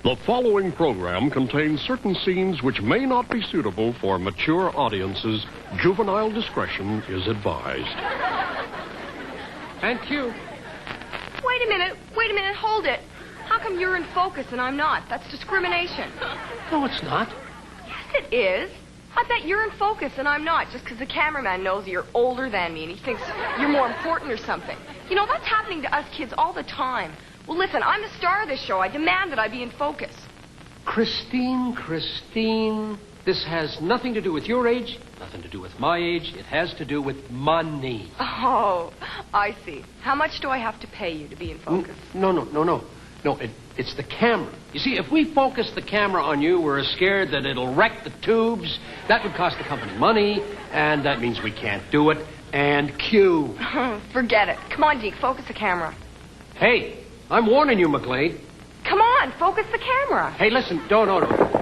The following program contains certain scenes which may not be suitable for mature audiences. Juvenile discretion is advised. And cue. Wait a minute, hold it. How come you're in focus and I'm not? That's discrimination. No, it's not. Yes, it is. I bet you're in focus and I'm not, just because the cameraman knows that you're older than me and he thinks you're more important or something. You know, that's happening to us kids all the time. Well, listen, I'm the star of this show. I demand that I be in focus. Christine, this has nothing to do with your age, nothing to do with my age. It has to do with money. Oh, I see. How much do I have to pay you to be in focus? No, it's the camera. You see, if we focus the camera on you, we're scared that it'll wreck the tubes. That would cost the company money, and that means we can't do it. And cue. Forget it. Come on, Deke, focus the camera. Hey, I'm warning you, McGlade. Come on, focus the camera. Hey, listen, no.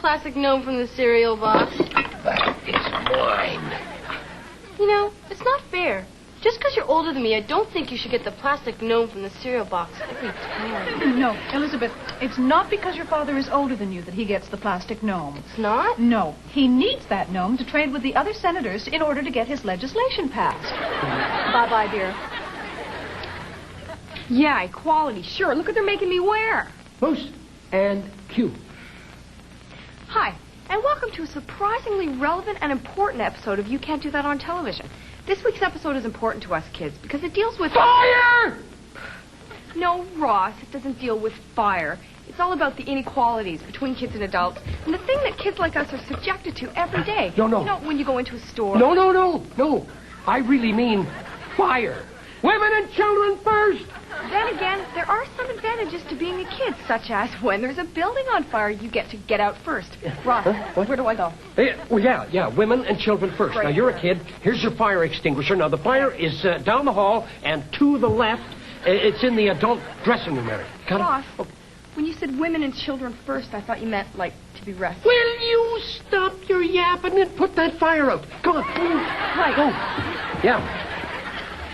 Plastic gnome from the cereal box. That is mine. You know, it's not fair. Just because you're older than me, I don't think you should get the plastic gnome from the cereal box every time. No, Elizabeth, it's not because your father is older than you that he gets the plastic gnome. It's not? No, he needs that gnome to trade with the other senators in order to get his legislation passed. Bye-bye, dear. Yeah, equality, sure. Look what they're making me wear. Moose and cue. Hi, and welcome to a surprisingly relevant and important episode of You Can't Do That on Television. This week's episode is important to us kids because it deals with... Fire! No, Ross, it doesn't deal with fire. It's all about the inequalities between kids and adults and the thing that kids like us are subjected to every day. No. You know, when you go into a store... No. I really mean fire. Women and children first. Then again, there are some advantages to being a kid, such as when there's a building on fire, you get to get out first. Ross, where do I go? Yeah, women and children first. Right. Now, you're a kid. Here's your fire extinguisher. Now, the fire is down the hall and to the left. It's in the adult dressing room area. Got Ross, it? when you said women and children first, I thought you meant, like, to be rescued. Will you stop your yapping and put that fire out? Come on. Right. Go. Yeah.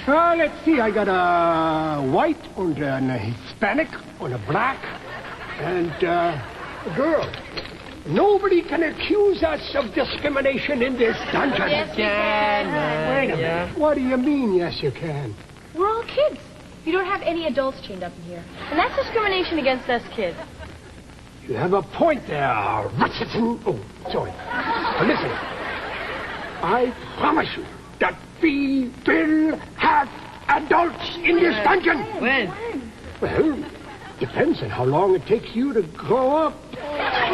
Let's see. I got a white and a Hispanic and a black and a girl. Nobody can accuse us of discrimination in this dungeon. Yes, we can. Wait a minute. What do you mean, yes, you can? We're all kids. You don't have any adults chained up in here. And that's discrimination against us kids. You have a point there, Richardson. Oh, sorry. Now, listen. I promise you that we will have adults in this dungeon. When? Well, depends on how long it takes you to grow up. What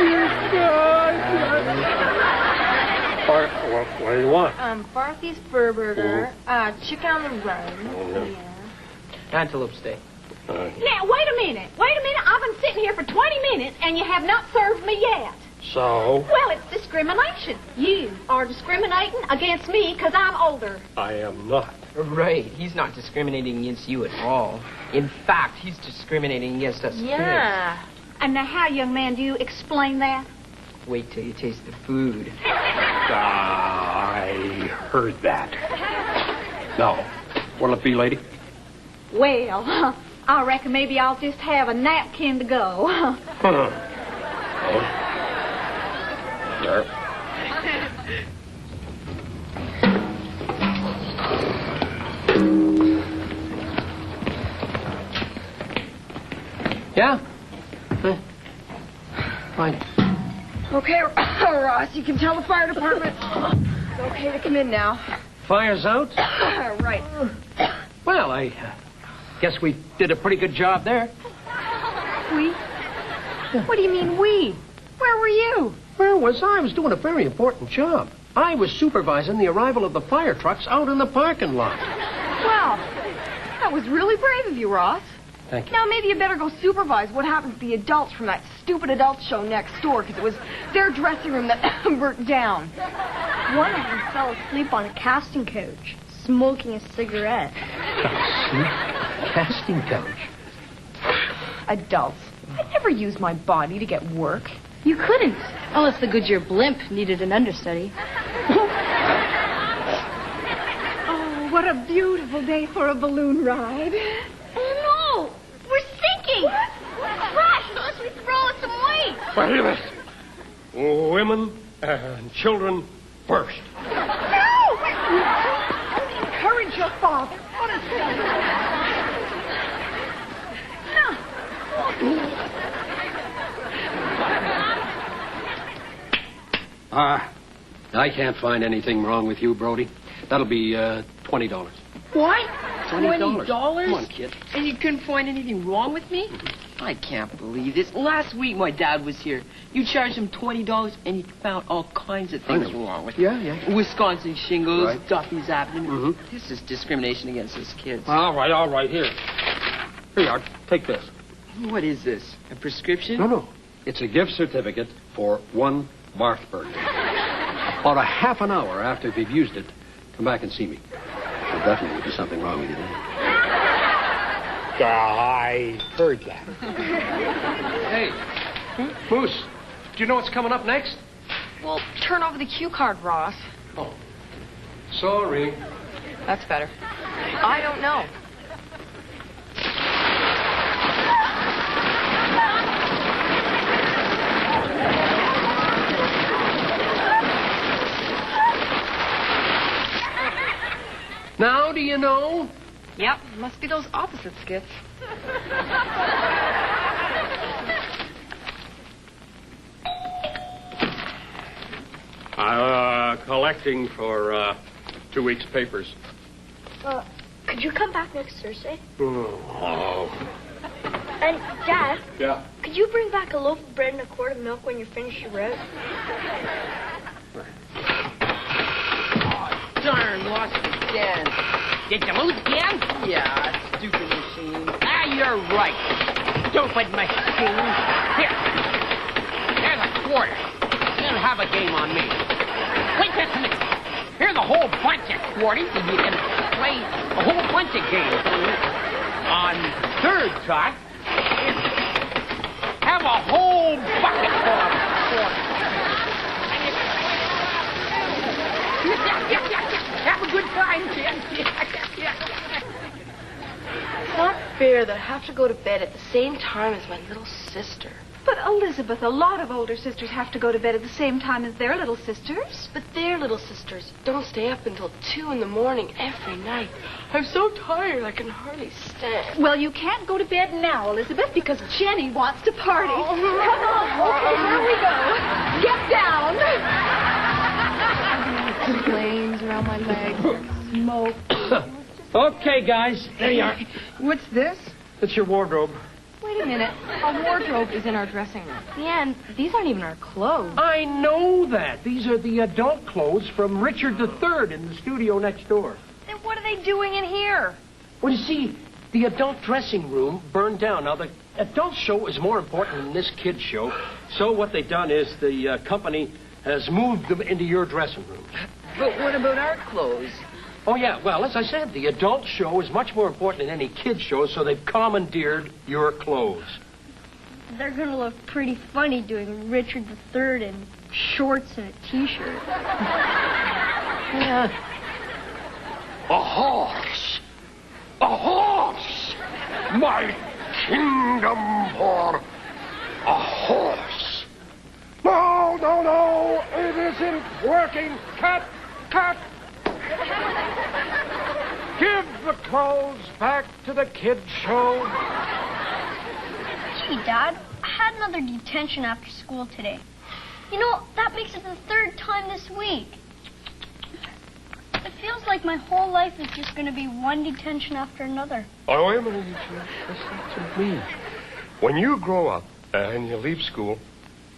do you want? Barthy's Fur Burger, chicken on the run. Antelope steak. Now, wait a minute. I've been sitting here for 20 minutes, and you have not served me yet. So? Well, it's discrimination. You are discriminating against me because I'm older. I am not. Right. He's not discriminating against you at all. In fact, he's discriminating against us Yeah. And now how, young man, do you explain that? kids. Wait till you taste the food. I heard that. Now, what'll it be, lady? Well, I reckon maybe I'll just have a napkin to go. There. Yeah? Fine. Okay, Ross, you can tell the fire department. It's okay to come in now. Fire's out? Right. Well, I guess we did a pretty good job there. We? What do you mean, we? Where were you? Where was I? I was doing a very important job. I was supervising the arrival of the fire trucks out in the parking lot. Well, that was really brave of you, Ross. Thank you. Now, maybe you better go supervise what happened to the adults from that stupid adult show next door, because it was their dressing room that burnt down. One of them fell asleep on a casting couch, smoking a cigarette. Casting couch? Adults. I'd never use my body to get work. You couldn't, unless the Goodyear blimp needed an understudy. Oh, what a beautiful day for a balloon ride. Oh, no! We're sinking! Crash unless we throw us some weight! Wait a minute. Women and children first. No! Encourage your father. What is this? I can't find anything wrong with you, Brody. That'll be $20. What? $20. $20? Come on, kid. And you couldn't find anything wrong with me? I can't believe this. Last week my dad was here. You charged him $20 and he found all kinds of things wrong with me. Yeah. Wisconsin shingles, Right. Duffy's abdomen. Mhm. This is discrimination against us kids. All right, here. Here you are. Take this. What is this? A prescription? No. It's a gift certificate for one barf burger. About a half an hour after we've used it, come back and see me. There'll definitely be something wrong with you then. I heard that. Hey, Moose, do you know what's coming up next? Well, turn over the cue card, Ross. Oh, sorry. That's better. I don't know. Now do you know? Yep, must be those opposite skits. Collecting for 2 weeks' papers. Could you come back next Thursday? Oh. And, Dad, Yeah. could you bring back a loaf of bread and a quart of milk when you finish your route? Darn, lost it again. Did you lose again? Yeah, stupid machine. Ah, you're right. Stupid machine. Here. Here's a quarter. You don't have a game on me. Wait just a minute. Here's a whole bunch of quarters, and you can play a whole bunch of games. On third shot, have a whole bucket full of quarters. Have a good time, kid. It's not fair that I have to go to bed at the same time as my little sister. But, Elizabeth, a lot of older sisters have to go to bed at the same time as their little sisters. But their little sisters don't stay up until 2 in the morning every night. I'm so tired I can hardly stand. Well, you can't go to bed now, Elizabeth, because Jenny wants to party. Oh. Come on, okay, here we go. Get down. Flames around my legs. Smoke. Okay, guys. There you are. What's this? It's your wardrobe. Wait a minute. Our wardrobe is in our dressing room. Yeah, and these aren't even our clothes. I know that. These are the adult clothes from Richard III in the studio next door. Then what are they doing in here? Well, you see, the adult dressing room burned down. Now, the adult show is more important than this kid's show. So what they've done is the company has moved them into your dressing room. But what about our clothes? Oh, yeah. Well, as I said, the adult show is much more important than any kid's show, so they've commandeered your clothes. They're gonna look pretty funny doing Richard III in shorts and a t-shirt. Yeah. A horse! A horse! My kingdom for a horse! No, it isn't working. Cut. Give the clothes back to the kid show. Gee, Dad, I had another detention after school today. You know, that makes it the third time this week. It feels like my whole life is just going to be one detention after another. Oh, wait a minute, listen to me. When you grow up and you leave school,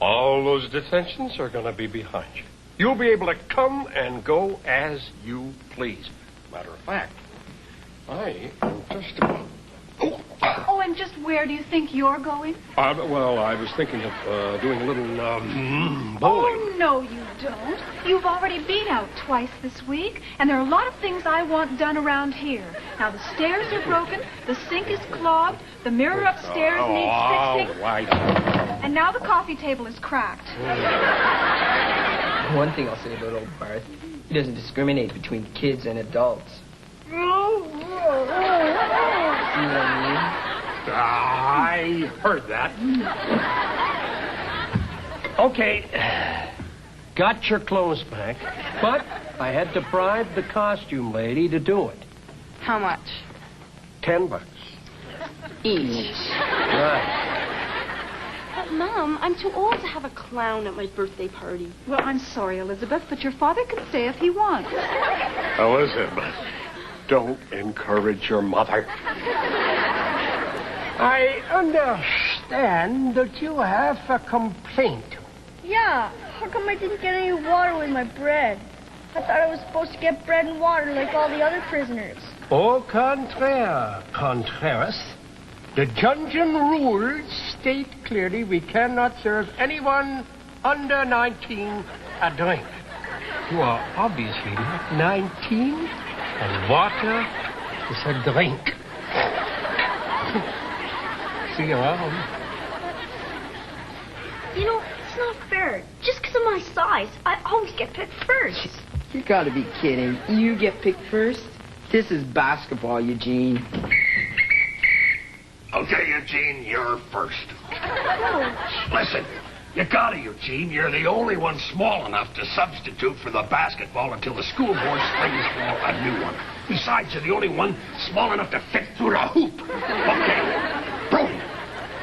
All those detentions are going to be behind you. You'll be able to come and go as you please. Matter of fact, I am just about... Oh, and just where do you think you're going? Well, I was thinking of doing a little bowling. Oh, no, you don't. You've already been out twice this week, and there are a lot of things I want done around here. Now, the stairs are broken, the sink is clogged, the mirror upstairs needs fixing, and now the coffee table is cracked. One thing I'll say about old Barth, he doesn't discriminate between kids and adults. See what I I mean? heard that. Okay. Got your clothes back, but I had to bribe the costume lady to do it. How much? $10. Each. Right. But, Mom, I'm too old to have a clown at my birthday party. Well, I'm sorry, Elizabeth, but your father can stay if he wants. Elizabeth, don't encourage your mother. I understand that you have a complaint. Yeah, how come I didn't get any water with my bread? I thought I was supposed to get bread and water like all the other prisoners. Au contraire, Contreras. The dungeon rules state clearly we cannot serve anyone under 19 a drink. You are obviously not 19, and water is a drink. See you around. You know, it's not fair. Just because of my size, I always get picked first. You gotta be kidding. You get picked first? This is basketball, Eugene. Okay, Eugene, you're first. Listen, you got it, Eugene. You're the only one small enough to substitute for the basketball until the school board springs for a new one. Besides, you're the only one small enough to fit through the hoop. Okay, Brody,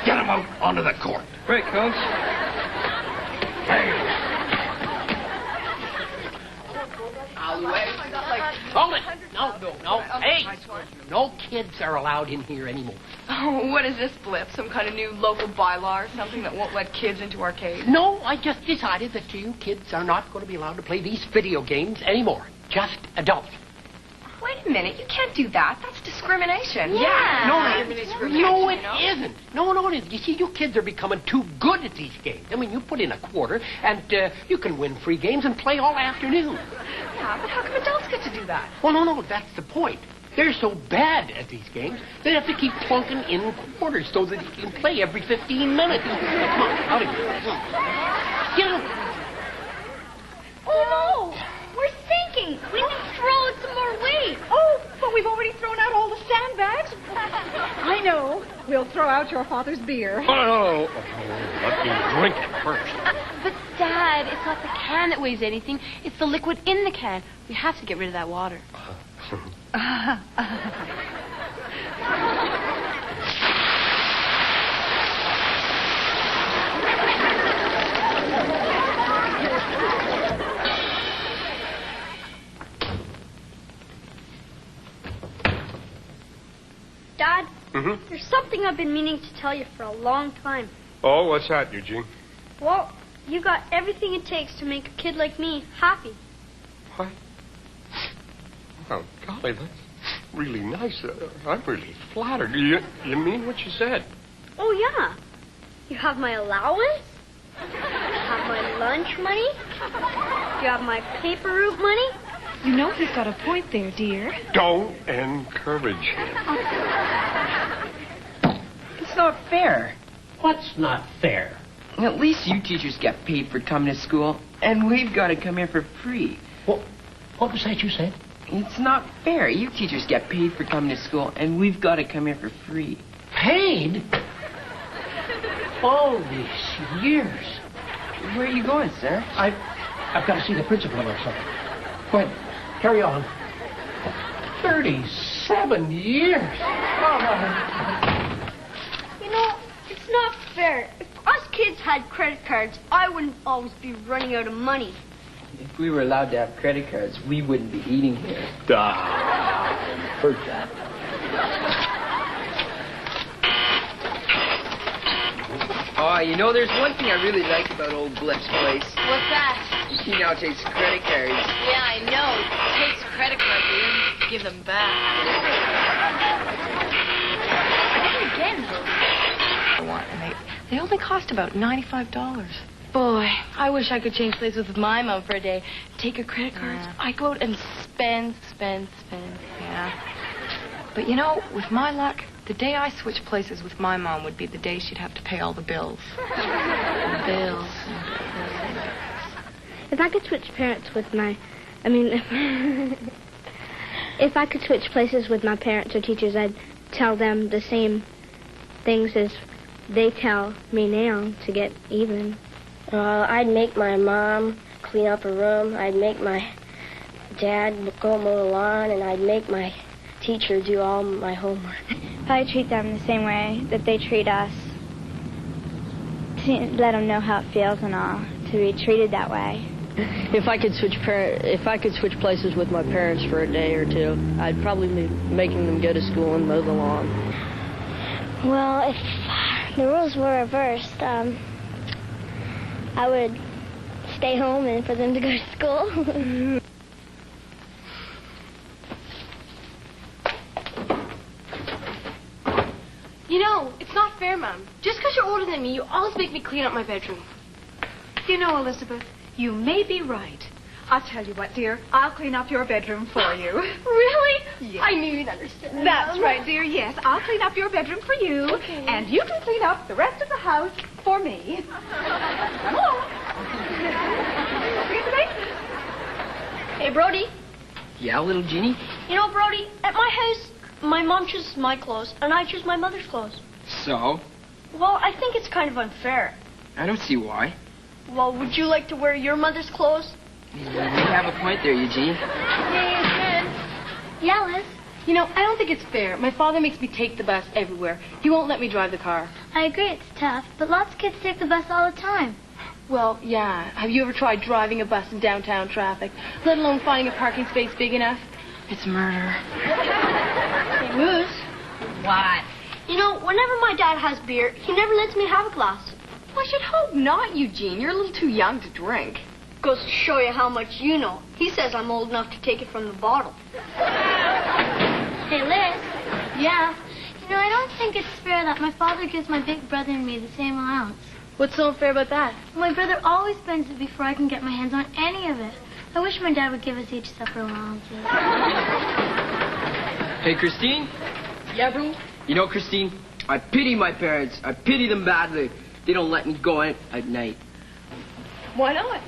get him out onto the court. Right, Coach. Hey. Hold it. No. Hey, no kids are allowed in here anymore. Oh, what is this, Blip? Some kind of new local bylaw or something that won't let kids into arcades? No, I just decided that you kids are not going to be allowed to play these video games anymore. Just adults. Wait a minute. You can't do that. That's discrimination. No, it isn't. No, it isn't. You see, you kids are becoming too good at these games. I mean, you put in a quarter, and you can win free games and play all afternoon. Yeah, but how come adults get to do that? Well, no, that's the point. They're so bad at these games, they have to keep plunking in quarters so that you can play every 15 minutes. Come on, out of here. Get up. Oh, no! We're sinking! We need to throw out some more weight! Oh, but we've already thrown out all the sandbags. I know. We'll throw out your father's beer. Oh, let me drink it first. But, Dad, it's not the can that weighs anything. It's the liquid in the can. We have to get rid of that water. Dad, Mm-hmm. there's something I've been meaning to tell you for a long time. Oh, what's that, Eugene? Well, you got everything it takes to make a kid like me happy. What? Oh, golly, that's really nice. I'm really flattered. You mean what you said? Oh, yeah. You have my allowance. You have my lunch money. You have my paper route money. You know he's got a point there, dear. Don't encourage him. It's not fair. What's not fair? At least you teachers get paid for coming to school, and we've got to come here for free. What was that you said? It's not fair. You teachers get paid for coming to school, and we've got to come here for free. Paid? All these years. Where are you going, sir? I've got to see the principal or something. What? Carry on. 37 years. You know, it's not fair. If us kids had credit cards, I wouldn't always be running out of money. If we were allowed to have credit cards, we wouldn't be eating here. Heard that. Oh, you know, there's one thing I really like about old Blipp's place. What's that? He now takes credit cards. Yeah, I know. He takes credit cards, but he doesn't give them back. Again, I want, and they only cost about $95. Boy, I wish I could change places with my mom for a day. Take her credit cards. Yeah. I go out and spend. Yeah. But you know, with my luck, the day I switch places with my mom would be the day she'd have to pay all the bills. The bills. If I could switch parents with my... if I could switch places with my parents or teachers, I'd tell them the same things as they tell me now to get even. I'd make my mom clean up her room. I'd make my dad go mow the lawn, and I'd make my teacher do all my homework. Probably treat them the same way that they treat us. To let them know how it feels and all, to be treated that way. If I could switch places with my parents for a day or two, I'd probably be making them go to school and mow the lawn. Well, if the rules were reversed, I would stay home and for them to go to school. You know, it's not fair, Mom. Just because you're older than me, you always make me clean up my bedroom. You know, Elizabeth, you may be right. I'll tell you what, dear. I'll clean up your bedroom for you. Really? Yes. I knew you'd understand. That's Mom. right, dear. Yes, I'll clean up your bedroom for you. Okay. And you can clean up the rest of the house for me. Come along. Hey, Brody. Yeah, little Jeannie? You know, Brody, at my house, my mom chooses my clothes, and I choose my mother's clothes. So? Well, I think it's kind of unfair. I don't see why. Well, would you like to wear your mother's clothes? You have a point there, Eugene. Yeah, you can. Yeah, Liz. You know, I don't think it's fair. My father makes me take the bus everywhere. He won't let me drive the car. I agree it's tough, but lots of kids take the bus all the time. Well, yeah. Have you ever tried driving a bus in downtown traffic, let alone finding a parking space big enough? It's murder. Hey, Moose. What? You know, whenever my dad has beer, he never lets me have a glass. I should hope not, Eugene. You're a little too young to drink. Goes to show you how much you know. He says I'm old enough to take it from the bottle. Hey, Liz. Yeah? You know, I don't think it's fair that my father gives my big brother and me the same allowance. What's so unfair about that? My brother always spends it before I can get my hands on any of it. I wish my dad would give us each separate allowances. Hey, Christine? Yeah, bro? You know, Christine, I pity my parents. I pity them badly. They don't let me go out at night. Why not?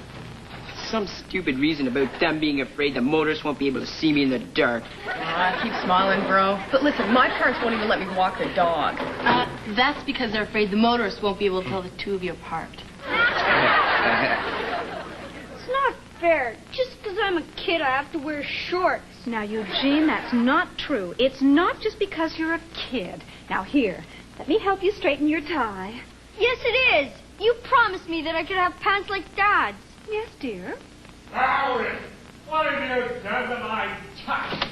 Some stupid reason about them being afraid the motorists won't be able to see me in the dark. Keep smiling, bro. But listen, my parents won't even let me walk the dog. That's because they're afraid the motorists won't be able to tell the two of you apart. It's not fair. Just because I'm a kid, I have to wear shorts. Now, Eugene, that's not true. It's not just because you're a kid. Now, here, let me help you straighten your tie. Yes, it is. You promised me that I could have pants like Dad's. Yes, dear. Valerie, what have you done to my tie?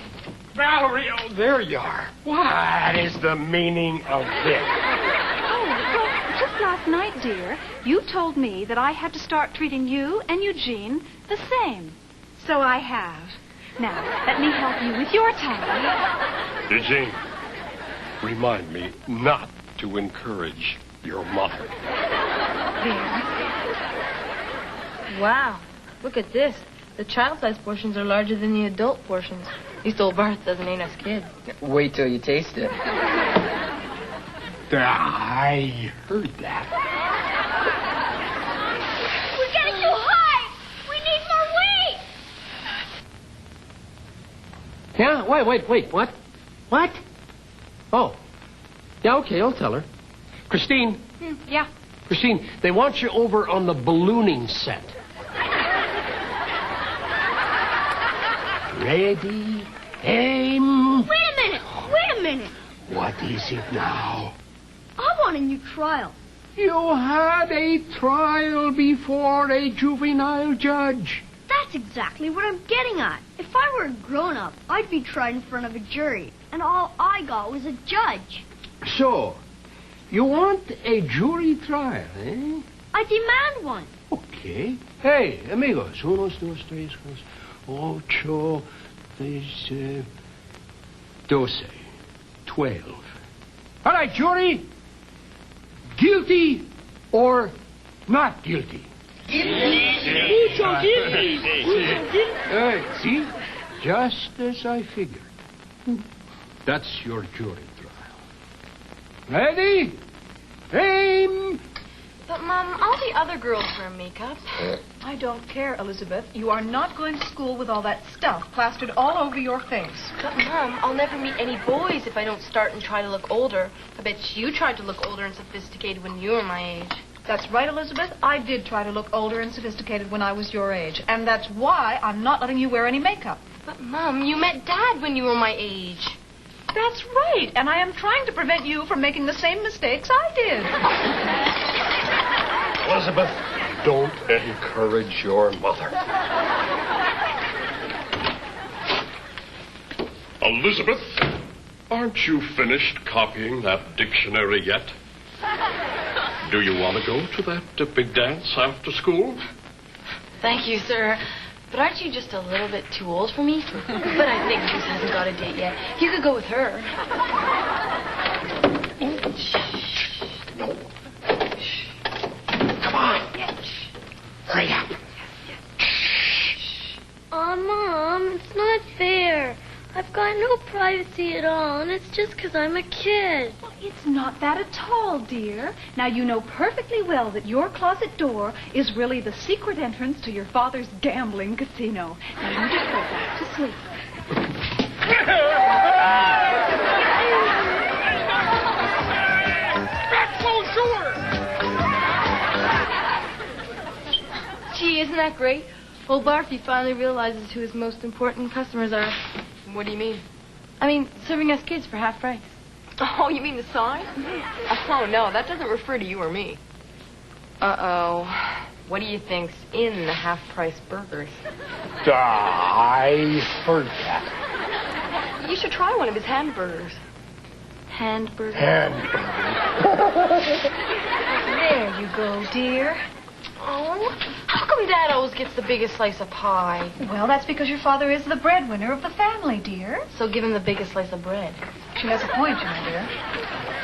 Valerie, oh, there you are. What is the meaning of this? Oh, well, just last night, dear, you told me that I had to start treating you and Eugene the same. So I have. Now, let me help you with your tie. Eugene, remind me not to encourage your mother. Wow. Look at this. The child-sized portions are larger than the adult portions. At least old Bart doesn't eat us kids. Wait till you taste it. I heard that. We're getting too high. We need more weight. Yeah? Wait. What? What? Oh. Yeah, okay, I'll tell her. Christine. Yeah. Christine, they want you over on the ballooning set. Ready, aim. Wait a minute. What is it now? I want a new trial. You had a trial before a juvenile judge. That's exactly what I'm getting at. If I were a grown-up, I'd be tried in front of a jury, and all I got was a judge. So, You want a jury trial, eh? I demand one. Okay. Hey, amigos. 1, 2, 3, 4, 8, 10, 12. 12. All right, jury. Guilty or not guilty? Guilty. Hey, see? Just as I figured. That's your jury trial. Ready? Aim! But, Mom, all the other girls wear makeup. I don't care, Elizabeth. You are not going to school with all that stuff plastered all over your face. But, Mom, I'll never meet any boys if I don't start and try to look older. I bet you tried to look older and sophisticated when you were my age. That's right, Elizabeth. I did try to look older and sophisticated when I was your age. And that's why I'm not letting you wear any makeup. But, Mom, you met Dad when you were my age. That's right. And I am trying to prevent you from making the same mistakes I did. Elizabeth, don't encourage your mother. Elizabeth, aren't you finished copying that dictionary yet? Do you want to go to that big dance after school? Thank you, sir. But aren't you just a little bit too old for me? But I think Bruce hasn't got a date yet. You could go with her. No. Come on. Hurry up. Aw, Mom, it's not fair. I've got no privacy at all, and it's just because I'm a kid. Well, it's not that at all, dear. Now, you know perfectly well that your closet door is really the secret entrance to your father's gambling casino. Now, you just go back to sleep. Gee, isn't that great? Old Barfy finally realizes who his most important customers are. What do you mean? I mean, serving us kids for half price. Oh, you mean the sign? Oh, no, that doesn't refer to you or me. Uh-oh. What do you think's in the half-price burgers? I heard that. You should try one of his hamburgers. Handburgers. There you go, dear. Oh, how come Dad always gets the biggest slice of pie? Well, that's because your father is the breadwinner of the family, dear. So give him the biggest slice of bread. She has a point, you know, dear.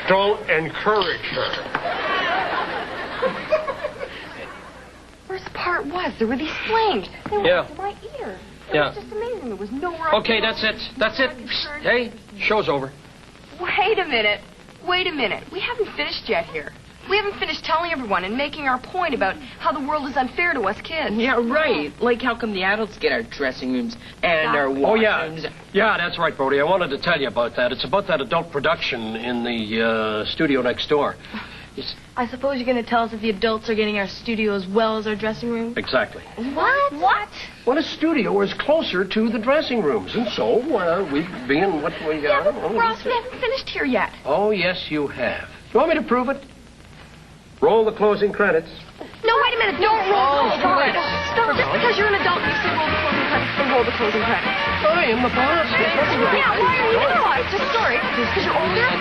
Don't encourage her. Worst part was there were these flames. They were up to my ear. It was just amazing. There was nowhere. Okay, that's it. That's it. Hey, show's over. Wait a minute. Wait a minute. We haven't finished yet here. We haven't finished telling everyone and making our point about how the world is unfair to us kids. Yeah, right. Like how come the adults get our dressing rooms and our washrooms? Yeah, that's right, Brody. I wanted to tell you about that. It's about that adult production in the studio next door. I suppose you're going to tell us if the adults are getting our studio as well as our dressing room? Exactly. What? Well, a studio is closer to the dressing rooms, and so we being what we Yeah, but Ross, we haven't finished here yet. Oh, yes, you have. You want me to prove it? Roll the closing credits. No, wait a minute. Don't roll the closing credits. Stop. Just because you're an adult, you should roll the closing credits, then roll the closing credits. I am the boss. Yeah, why are you penalized? Just sorry. Because you're older?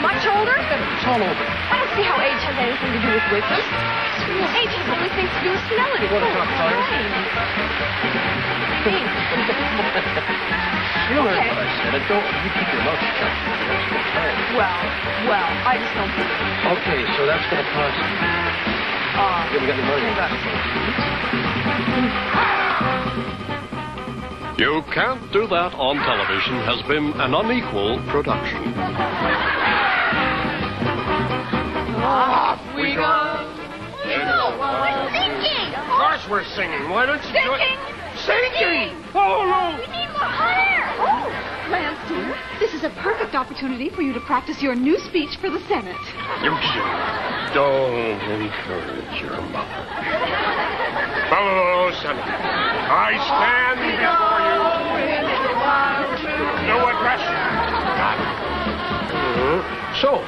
Much older? It's all over. I don't see how age has anything to do with wisdom. Age has only things to do with senility. You want to talk science? You heard what I said. You keep your mouth shut. Well, I just don't think it. Okay, so that's going to cost you. You haven't got any money. You Can't Do That on Television has been an unequal production. Off we go. We're sinking! Of course we're singing. Why don't you do it? Sinking! Oh, no! We need more air! Lance, dear, this is a perfect opportunity for you to practice your new speech for the Senate. Eugene, don't encourage your mother. Fellow Senator, I stand before you. No aggression. So,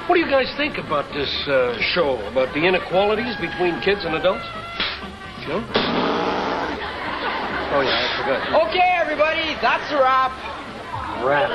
what do you guys think about this show, about the inequalities between kids and adults? No? Oh, yeah, I forgot. Okay, everybody, that's a wrap. Wrap.